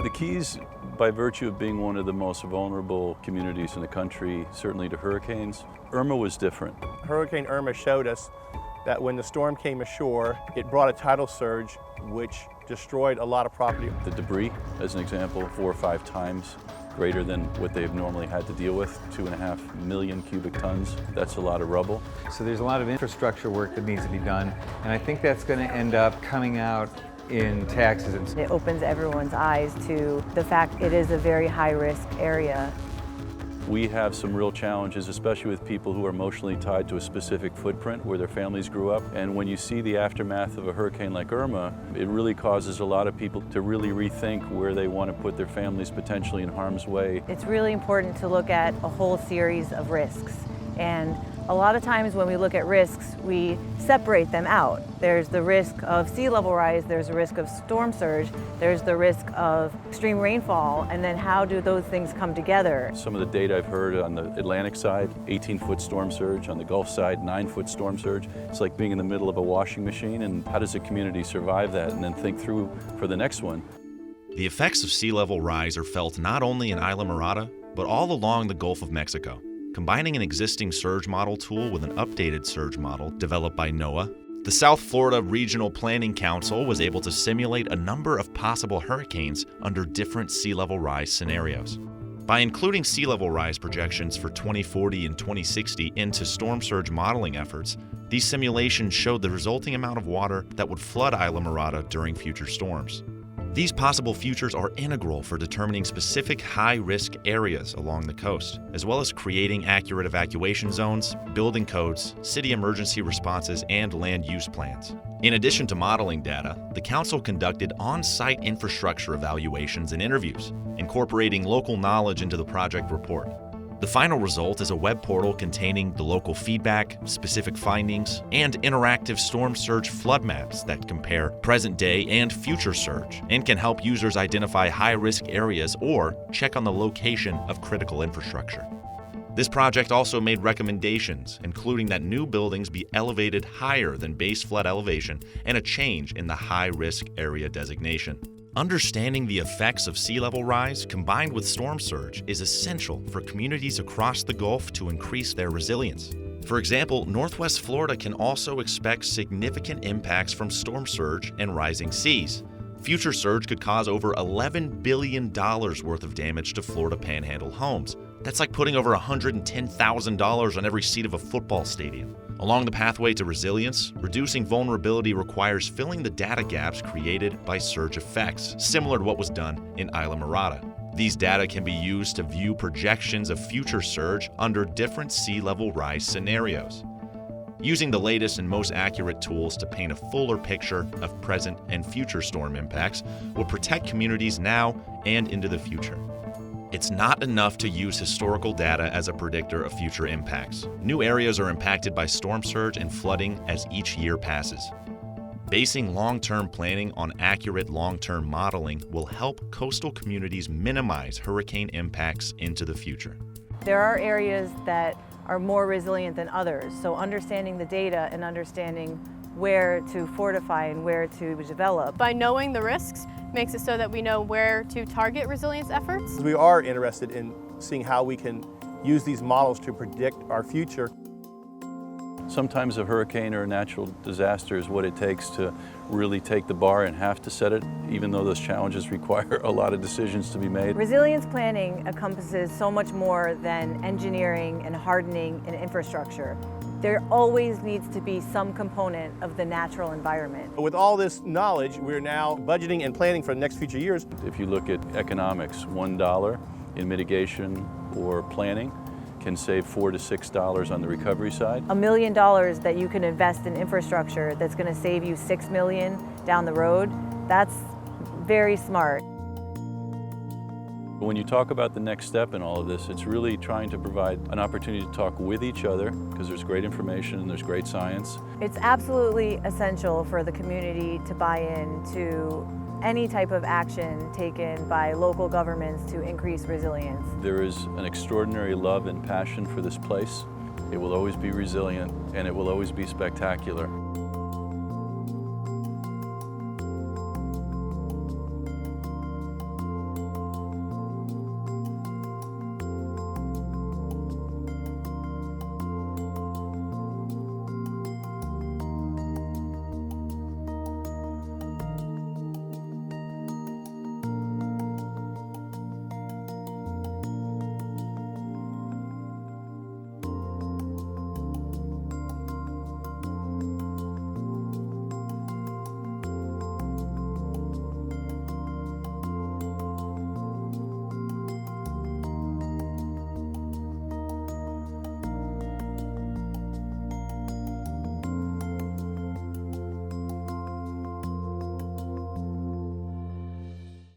The Keys, by virtue of being one of the most vulnerable communities in the country, certainly to hurricanes, Irma was different. Hurricane Irma showed us that when the storm came ashore, it brought a tidal surge which destroyed a lot of property. The debris, as an example, 4 or 5 times greater than what they've normally had to deal with, 2.5 million cubic tons. That's a lot of rubble. So there's a lot of infrastructure work that needs to be done, and I think that's going to end up coming out in taxes. It opens everyone's eyes to the fact it is a very high-risk area. We have some real challenges, especially with people who are emotionally tied to a specific footprint where their families grew up. And when you see the aftermath of a hurricane like Irma, it really causes a lot of people to really rethink where they want to put their families potentially in harm's way. It's really important to look at a whole series of risks. And a lot of times when we look at risks, we separate them out. There's the risk of sea level rise, there's the risk of storm surge, there's the risk of extreme rainfall, and then how do those things come together? Some of the data I've heard on the Atlantic side, 18-foot storm surge, on the Gulf side, 9-foot storm surge. It's like being in the middle of a washing machine, and how does a community survive that and then think through for the next one? The effects of sea level rise are felt not only in Islamorada, but all along the Gulf of Mexico. Combining an existing surge model tool with an updated surge model developed by NOAA, the South Florida Regional Planning Council was able to simulate a number of possible hurricanes under different sea level rise scenarios. By including sea level rise projections for 2040 and 2060 into storm surge modeling efforts, these simulations showed the resulting amount of water that would flood Islamorada during future storms. These possible futures are integral for determining specific high-risk areas along the coast, as well as creating accurate evacuation zones, building codes, city emergency responses, and land use plans. In addition to modeling data, the Council conducted on-site infrastructure evaluations and interviews, incorporating local knowledge into the project report. The final result is a web portal containing the local feedback, specific findings, and interactive storm surge flood maps that compare present day and future surge and can help users identify high-risk areas or check on the location of critical infrastructure. This project also made recommendations, including that new buildings be elevated higher than base flood elevation and a change in the high-risk area designation. Understanding the effects of sea level rise combined with storm surge is essential for communities across the Gulf to increase their resilience. For example, Northwest Florida can also expect significant impacts from storm surge and rising seas. Future surge could cause over $11 billion worth of damage to Florida Panhandle homes. That's like putting over $110,000 on every seat of a football stadium. Along the pathway to resilience, reducing vulnerability requires filling the data gaps created by surge effects, similar to what was done in Islamorada. These data can be used to view projections of future surge under different sea level rise scenarios. Using the latest and most accurate tools to paint a fuller picture of present and future storm impacts will protect communities now and into the future. It's not enough to use historical data as a predictor of future impacts. New areas are impacted by storm surge and flooding as each year passes. Basing long-term planning on accurate long-term modeling will help coastal communities minimize hurricane impacts into the future. There are areas that are more resilient than others, so understanding the data and understanding where to fortify and where to develop. By knowing the risks, makes it so that we know where to target resilience efforts. We are interested in seeing how we can use these models to predict our future. Sometimes a hurricane or a natural disaster is what it takes to really take the bar and have to set it, even though those challenges require a lot of decisions to be made. Resilience planning encompasses so much more than engineering and hardening and infrastructure. There always needs to be some component of the natural environment. With all this knowledge, we're now budgeting and planning for the next future years. If you look at economics, $1 in mitigation or planning can save $4 to $6 on the recovery side. $1 million that you can invest in infrastructure that's going to save you $6 million down the road, that's very smart. When you talk about the next step in all of this, it's really trying to provide an opportunity to talk with each other, because there's great information and there's great science. It's absolutely essential for the community to buy into any type of action taken by local governments to increase resilience. There is an extraordinary love and passion for this place. It will always be resilient and it will always be spectacular.